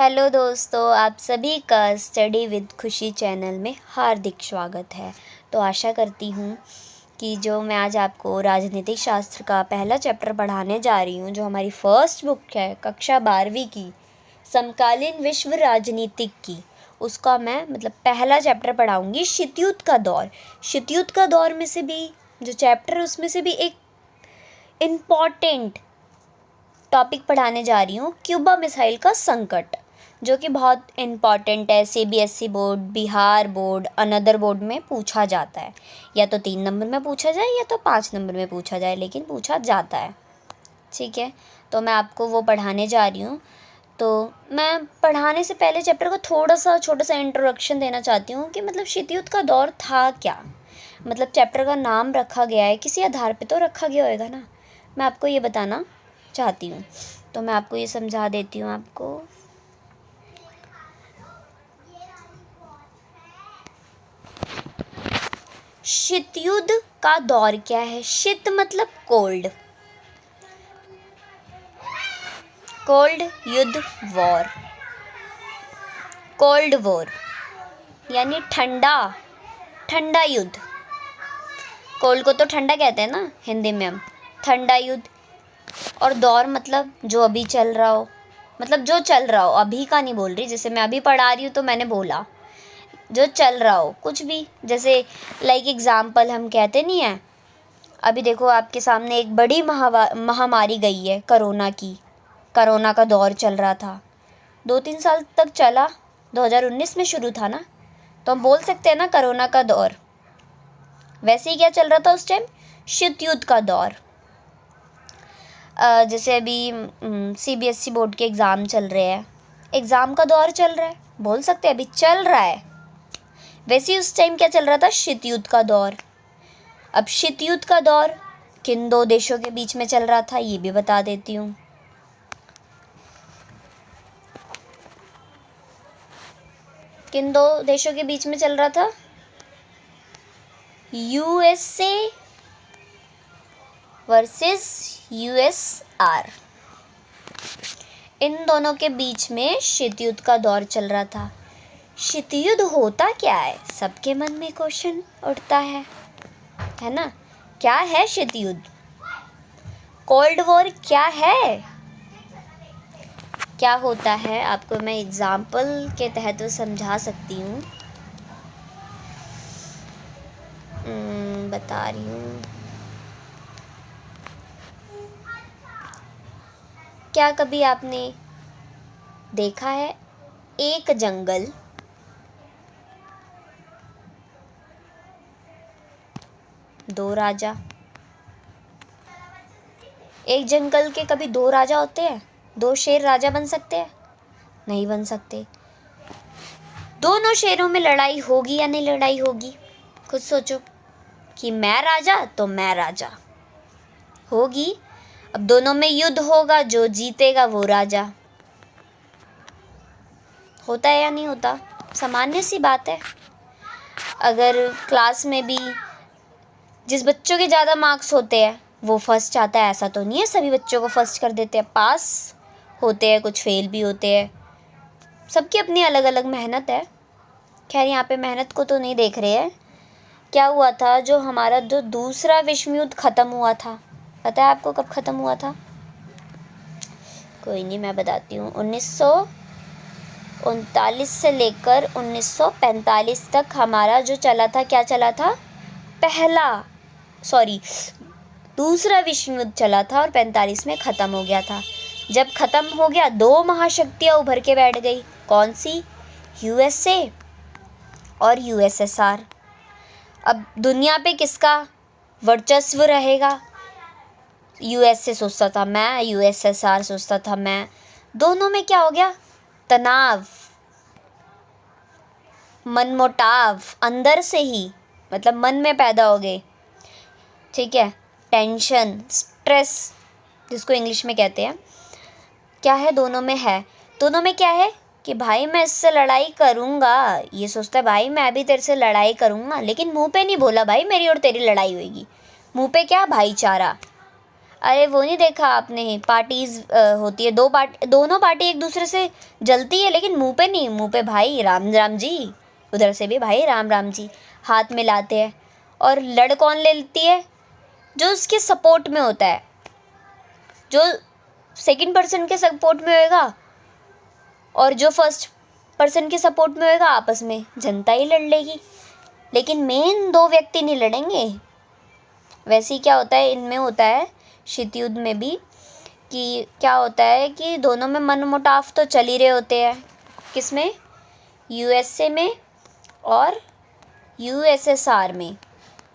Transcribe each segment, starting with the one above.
Hello दोस्तों, आप सभी का स्टडी विद खुशी चैनल में हार्दिक स्वागत है। तो आशा करती हूँ कि जो मैं आज आपको राजनीतिक शास्त्र का पहला चैप्टर पढ़ाने जा रही हूँ, जो हमारी फर्स्ट बुक है कक्षा 12वीं की समकालीन विश्व राजनीतिक की, उसका मैं पहला चैप्टर पढ़ाऊँगी, शीतयुद्ध का दौर। शीतयुद्ध का दौर में से भी जो चैप्टर है उसमें से भी एक इम्पॉर्टेंट टॉपिक पढ़ाने जा रही हूँ, क्यूबा मिसाइल का संकट, जो कि बहुत इम्पॉर्टेंट है। CBSE board, Bihar board, another board में पूछा जाता है। या तो 3 नंबर में पूछा जाए या तो 5 नंबर में पूछा जाए, लेकिन पूछा जाता है। ठीक है, तो मैं आपको वो पढ़ाने जा रही हूँ। तो मैं पढ़ाने से पहले चैप्टर को छोटा सा इंट्रोडक्शन देना चाहती हूँ कि शीतयुद्ध का दौर था क्या। चैप्टर का नाम रखा गया है, किसी आधार पे तो रखा गया होगा ना। मैं आपको ये बताना चाहती हूँ, तो मैं आपको ये समझा देती हूँ आपको। शीतयुद्ध का दौर क्या है? शीत मतलब कोल्ड, कोल्ड युद्ध, वॉर, कोल्ड वॉर यानी ठंडा युद्ध। कोल्ड को तो ठंडा कहते हैं ना हिंदी में हम, ठंडा युद्ध। और दौर मतलब जो अभी चल रहा हो, जो चल रहा हो, अभी का नहीं बोल रही। जैसे मैं अभी पढ़ा रही हूँ तो मैंने बोला जो चल रहा हो, कुछ भी। जैसे लाइक एग्जाम्पल हम कहते नहीं है, अभी देखो आपके सामने एक बड़ी महामारी गई है, कोरोना का दौर चल रहा था, 2-3 साल तक चला, 2019 में शुरू था ना, तो हम बोल सकते हैं ना कोरोना का दौर। वैसे ही क्या चल रहा था उस टाइम? शीतयुद्ध का दौर। जैसे अभी सीबीएसई बोर्ड के एग्ज़ाम चल रहे हैं, एग्ज़ाम का दौर चल रहा है, बोल सकते हैं अभी चल रहा है। वैसे ही उस टाइम क्या चल रहा था? शीतयुद्ध का दौर। अब शीतयुद्ध का दौर किन 2 देशों के बीच में चल रहा था, ये भी बता देती हूँ। किन 2 देशों के बीच में चल रहा था? USA versus USR. इन दोनों के बीच में शीतयुद्ध का दौर चल रहा था। शीतयुद्ध होता क्या है? सबके मन में क्वेश्चन उठता है ना? क्या है शीतयुद्ध? कोल्ड वॉर क्या है? क्या होता है? आपको मैं एग्जाम्पल के तहत समझा सकती हूँ, बता रही हूँ। क्या कभी आपने देखा है एक जंगल, 2 राजा? एक जंगल के कभी 2 राजा होते हैं? 2 शेर राजा बन सकते हैं? नहीं बन सकते। दोनों शेरों में लड़ाई होगी या नहीं लड़ाई होगी? खुद सोचो कि मैं राजा तो मैं राजा, होगी। अब दोनों में युद्ध होगा, जो जीतेगा वो राजा। होता है या नहीं होता? सामान्य सी बात है। अगर क्लास में भी जिस बच्चों के ज़्यादा मार्क्स होते हैं वो फर्स्ट आता है, ऐसा तो नहीं है सभी बच्चों को फर्स्ट कर देते हैं। पास होते हैं, कुछ फेल भी होते हैं, सबकी अपनी अलग अलग मेहनत है। खैर यहाँ पे मेहनत को तो नहीं देख रहे हैं। क्या हुआ था, जो हमारा जो दूसरा विश्व युद्ध ख़त्म हुआ था, पता है आपको कब ख़त्म हुआ था? कोई नहीं, मैं बताती हूँ। 1939 से लेकर 1945 तक हमारा जो चला था, क्या चला था? दूसरा विश्व युद्ध चला था और 45 में ख़त्म हो गया था। जब ख़त्म हो गया, 2 महाशक्तियाँ उभर के बैठ गई। कौन सी? यूएसए और यूएसएसआर। अब दुनिया पे किसका वर्चस्व रहेगा? यूएसए सोचता था मैं, यूएसएसआर सोचता था मैं। दोनों में क्या हो गया? तनाव, मनमुटाव अंदर से ही, मन में पैदा हो गए। ठीक है, टेंशन, स्ट्रेस जिसको इंग्लिश में कहते हैं, क्या है? दोनों में है। दोनों में क्या है कि भाई मैं इससे लड़ाई करूँगा, ये सोचता है भाई मैं भी तेरे से लड़ाई करूँगा, लेकिन मुंह पे नहीं बोला भाई मेरी और तेरी लड़ाई होगी। मुंह पे क्या? भाईचारा। अरे वो नहीं देखा आपने, पार्टीज होती है, दोनों पार्टी एक दूसरे से जलती है, लेकिन मुंह पे नहीं, मुंह पे भाई राम राम जी, उधर से भी भाई राम राम जी हाथ मिलाते हैं। और लड़ कौन लेती है? जो उसके सपोर्ट में होता है, जो सेकंड पर्सन के सपोर्ट में होएगा और जो फर्स्ट पर्सन के सपोर्ट में होएगा, आपस में जनता ही लड़ लेगी, लेकिन मेन दो व्यक्ति नहीं लड़ेंगे। वैसे ही क्या होता है इनमें, होता है शीत युद्ध में भी, कि क्या होता है कि दोनों में मनमुटाव तो चल ही रहे होते हैं। किसमें? यूएसए में और यूएसएसआर में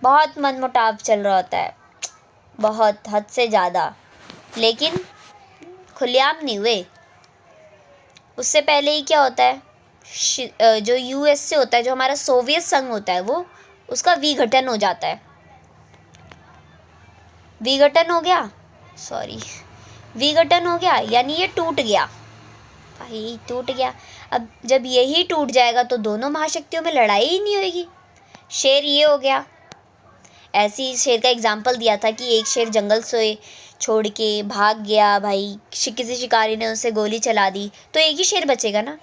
बहुत मनमुटाव चल रहा होता है, बहुत हद से ज़्यादा, लेकिन खुलेआम नहीं हुए। उससे पहले ही क्या होता है, जो यूएसए होता है, जो हमारा सोवियत संघ होता है, वो उसका विघटन हो जाता है। विघटन हो गया, विघटन हो गया, यानी ये टूट गया भाई, टूट गया। अब जब यही टूट जाएगा तो दोनों महाशक्तियों में लड़ाई ही नहीं होगी। शेर ये हो गया, ऐसे ही शेर का एग्जाम्पल दिया था कि एक शेर जंगल से छोड़ के भाग गया भाई, किसी शिकारी ने उसे गोली चला दी, तो एक ही शेर बचेगा ना,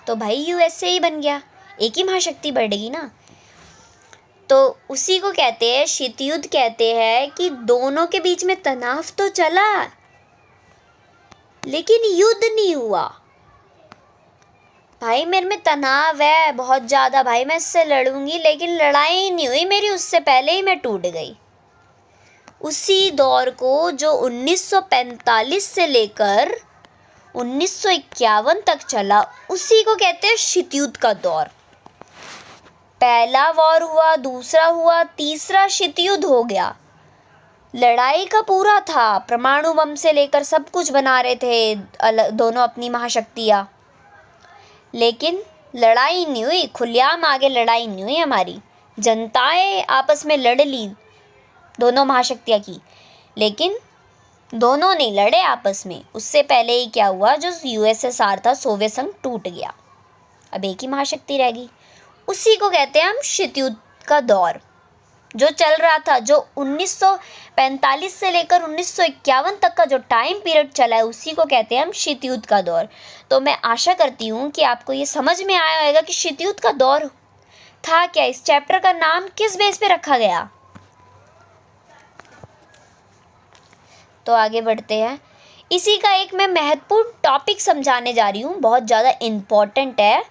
तो भाई यूएसए ही बन गया, एक ही महाशक्ति बढ़ेगी ना। तो उसी को कहते हैं, शीत युद्ध कहते हैं कि दोनों के बीच में तनाव तो चला, लेकिन युद्ध नहीं हुआ। भाई मेरे में तनाव है बहुत ज़्यादा, भाई मैं इससे लड़ूंगी, लेकिन लड़ाई नहीं हुई मेरी, उससे पहले ही मैं टूट गई। उसी दौर को जो 1945 से लेकर 1951 तक चला, उसी को कहते हैं शीत युद्ध का दौर। पहला वॉर हुआ, दूसरा हुआ, तीसरा शीत युद्ध हो गया। लड़ाई का पूरा था, परमाणु बम से लेकर सब कुछ बना रहे थे दोनों अपनी महाशक्तियाँ, लेकिन लड़ाई नहीं हुई, खुलेआम आगे लड़ाई नहीं हुई हमारी। जनताएं आपस में लड़ ली दोनों महाशक्तियाँ की, लेकिन दोनों नहीं लड़े आपस में। उससे पहले ही क्या हुआ, जो यूएसएसआर था, सोवियत संघ टूट गया, अब एक ही महाशक्ति रह गई। उसी को कहते हैं हम शीत युद्ध का दौर, जो चल रहा था, जो 1945 से लेकर 1951 तक का जो टाइम पीरियड चला है, उसी को कहते हैं हम शीत युद्ध का दौर। तो मैं आशा करती हूँ कि आपको ये समझ में आया होगा कि शीत युद्ध का दौर था क्या, इस चैप्टर का नाम किस बेस पे रखा गया। तो आगे बढ़ते हैं। इसी का एक मैं महत्वपूर्ण टॉपिक समझाने जा रही हूँ, बहुत ज़्यादा इम्पोर्टेंट है।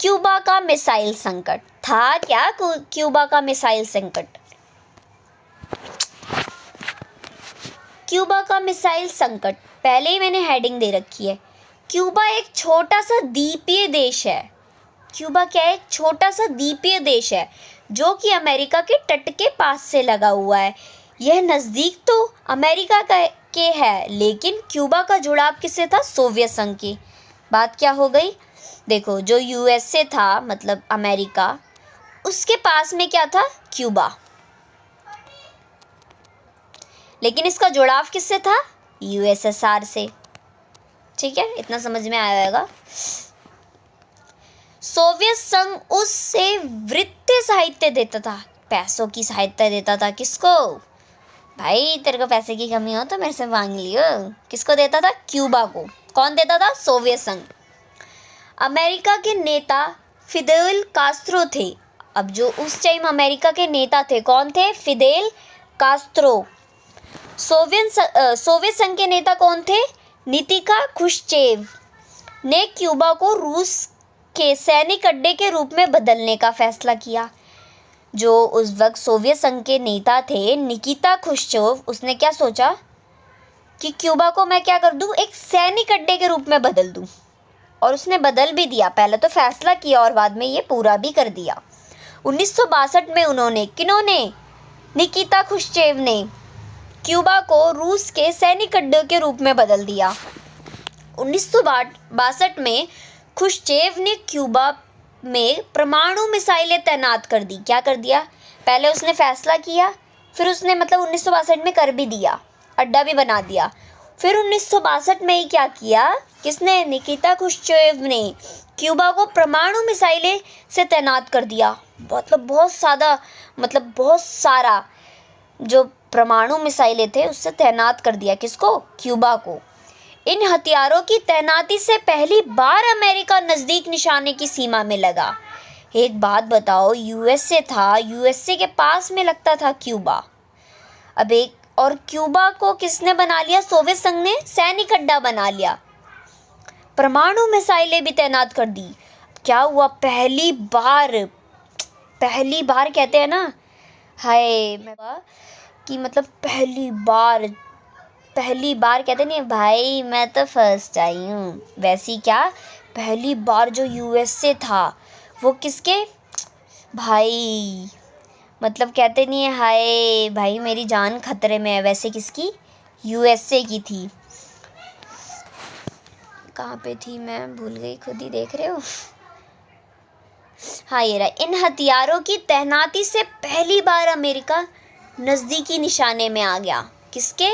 क्यूबा का मिसाइल संकट था क्या? क्यूबा का मिसाइल संकट, क्यूबा का मिसाइल संकट, पहले ही मैंने हेडिंग दे रखी है। क्यूबा एक छोटा सा द्वीपीय देश है। क्यूबा क्या है? एक छोटा सा द्वीपीय देश है, जो कि अमेरिका के तट के पास से लगा हुआ है। यह नज़दीक तो अमेरिका के है, लेकिन क्यूबा का जुड़ाव किससे था? सोवियत संघ की। बात क्या हो गई? देखो, जो यूएसए था, मतलब अमेरिका, उसके पास में क्या था? क्यूबा। लेकिन इसका जुड़ाव किससे था? यूएसएसआर से। ठीक है, इतना समझ में आया होगा। सोवियत संघ उससे वित्तीय सहायता देता था, पैसों की सहायता देता था। किसको? भाई तेरे को पैसे की कमी हो तो मेरे से मांग लियो। किसको देता था? क्यूबा को। कौन देता था? सोवियत संघ। अमेरिका के नेता फिदेल कास्त्रो थे। अब जो उस टाइम अमेरिका के नेता थे, कौन थे? Fidel Castro. सोवियत संघ के नेता कौन थे? निकिता क्रुश्चेव ने क्यूबा को रूस के सैनिक अड्डे के रूप में बदलने का फैसला किया। जो उस वक्त सोवियत संघ के नेता थे, निकिता क्रुश्चेव, उसने क्या सोचा कि क्यूबा को मैं क्या कर दूं, एक सैनिक अड्डे के रूप में बदल दूं। और उसने बदल भी दिया। पहले तो फैसला किया और बाद में ये पूरा भी कर दिया। 1962 में उन्होंने, किन्होंने? निकिता क्रुश्चेव ने क्यूबा को रूस के सैनिक अड्डे के रूप में बदल दिया। 1962 में क्रुश्चेव ने क्यूबा में परमाणु मिसाइलें तैनात कर दी। क्या कर दिया? पहले उसने फैसला किया, फिर उसने 1962 में कर भी दिया, अड्डा भी बना दिया। फिर 1962 में ही क्या किया? किसने? निकिता क्रुश्चेव ने क्यूबा को परमाणु मिसाइलें से तैनात कर दिया। बहुत सारा जो परमाणु मिसाइलें थे उससे तैनात कर दिया। किसको? क्यूबा को। इन हथियारों की तैनाती से पहली बार अमेरिका नज़दीक निशाने की सीमा में लगा। एक बात बताओ, यूएसए था, यूएसए के पास में लगता था क्यूबा। अब एक और क्यूबा को किसने बना लिया? सोवियत संघ ने सैनिक अड्डा बना लिया, परमाणु मिसाइलें भी तैनात कर दी। क्या हुआ? पहली बार कहते हैं ना, हाय कि मतलब पहली बार कहते नहीं भाई, मैं तो फर्स्ट आई हूँ, वैसी क्या पहली बार जो यूएसए था वो किसके भाई, मतलब कहते नहीं है हाय भाई मेरी जान खतरे में है, वैसे किसकी? यूएसए की थी। कहाँ पे थी मैं, भूल गई, खुद ही देख रहे हो। हाँ ये रहा। इन हथियारों की तैनाती से पहली बार अमेरिका नज़दीकी निशाने में आ गया। किसके?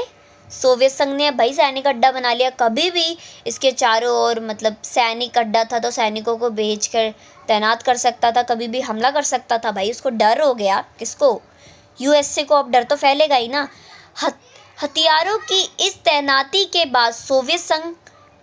सोवियत संघ ने भाई सैनिक अड्डा बना लिया। कभी भी इसके चारों ओर मतलब सैनिक अड्डा था तो सैनिकों को भेजकर तैनात कर सकता था, कभी भी हमला कर सकता था। भाई उसको डर हो गया। किसको? यूएसए को। अब डर तो फैलेगा ही ना। हथियारों की इस तैनाती के बाद सोवियत संघ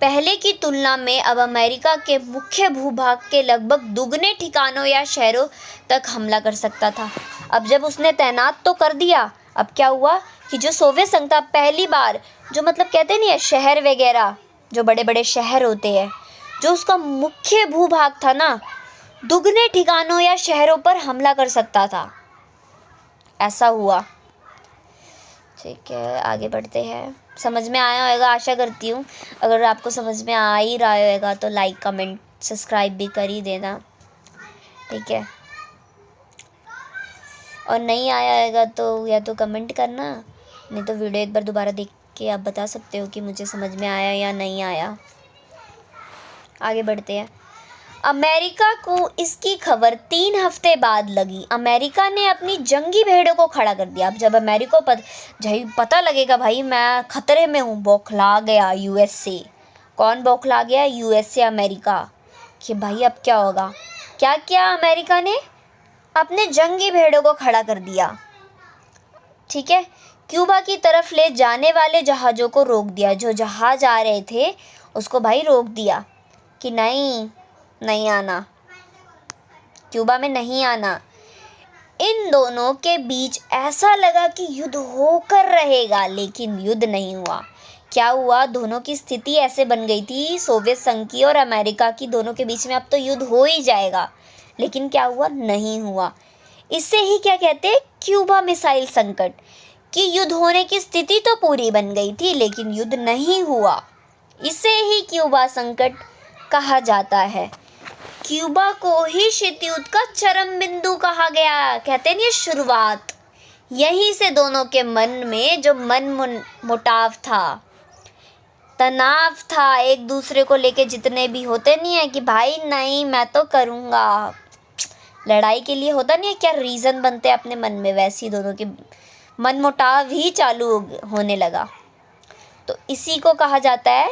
पहले की तुलना में अब अमेरिका के मुख्य भूभाग के लगभग दुगने ठिकानों या शहरों तक हमला कर सकता था। अब जब उसने तैनात तो कर दिया, अब क्या हुआ कि जो सोवियत संघ था पहली बार, जो मतलब कहते नहीं है शहर वगैरह, जो बड़े बड़े शहर होते हैं, जो उसका मुख्य भूभाग था ना, दुगने ठिकानों या शहरों पर हमला कर सकता था। ऐसा हुआ। ठीक है, आगे बढ़ते हैं। समझ में आया होगा आशा करती हूँ। अगर आपको समझ में आ ही रहा होगा तो लाइक कमेंट सब्सक्राइब भी कर ही देना, ठीक है। और नहीं आया होगा तो या तो कमेंट करना, नहीं तो वीडियो एक बार दोबारा देख के आप बता सकते हो कि मुझे समझ में आया या नहीं आया। आगे बढ़ते हैं। अमेरिका को इसकी खबर 3 हफ्ते बाद लगी। अमेरिका ने अपनी जंगी भेड़ों को खड़ा कर दिया। अब जब अमेरिका को पता लगेगा भाई मैं खतरे में हूँ, बौखला गया यूएसए। कौन बौखला गया? यूएसए, अमेरिका, कि भाई अब क्या होगा। क्या किया अमेरिका ने? अपने जंगी भेड़ों को खड़ा कर दिया, ठीक है। क्यूबा की तरफ ले जाने वाले जहाज़ों को रोक दिया। जो जहाज़ आ रहे थे उसको भाई रोक दिया कि नहीं आना, क्यूबा में नहीं आना। इन दोनों के बीच ऐसा लगा कि युद्ध होकर रहेगा, लेकिन युद्ध नहीं हुआ। क्या हुआ? दोनों की स्थिति ऐसे बन गई थी, सोवियत संघ की और अमेरिका की, दोनों के बीच में अब तो युद्ध हो ही जाएगा, लेकिन क्या हुआ? नहीं हुआ। इसे ही क्या कहते हैं? क्यूबा मिसाइल संकट। कि युद्ध होने की स्थिति तो पूरी बन गई थी लेकिन युद्ध नहीं हुआ, इसे ही क्यूबा संकट कहा जाता है। क्यूबा को ही शीत युद्ध का चरम बिंदु कहा गया। कहते नहीं शुरुआत, यहीं से दोनों के मन में जो मुटाव था, तनाव था एक दूसरे को लेके, जितने भी होते नहीं है कि भाई नहीं मैं तो करूँगा, लड़ाई के लिए होता नहीं है क्या रीज़न बनते हैं अपने मन में, वैसे ही दोनों के मनमुटाव ही चालू होने लगा। तो इसी को कहा जाता है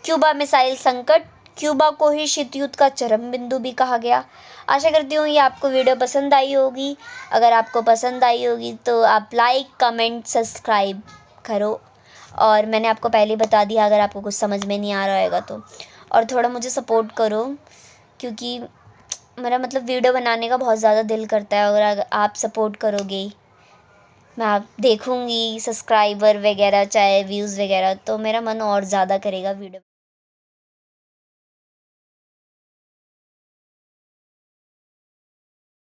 क्यूबा मिसाइल संकट। क्यूबा को ही शीत युद्ध का चरम बिंदु भी कहा गया। आशा करती हूँ ये आपको वीडियो पसंद आई होगी। अगर आपको पसंद आई होगी तो आप लाइक कमेंट सब्सक्राइब करो। और मैंने आपको पहले बता दिया अगर आपको कुछ समझ में नहीं आ रहा होगा तो, और थोड़ा मुझे सपोर्ट करो, क्योंकि मेरा मतलब वीडियो बनाने का बहुत ज़्यादा दिल करता है। अगर आप सपोर्ट करोगे, मैं आप देखूँगी सब्सक्राइबर वगैरह चाहे व्यूज़ वगैरह, तो मेरा मन और ज़्यादा करेगा वीडियो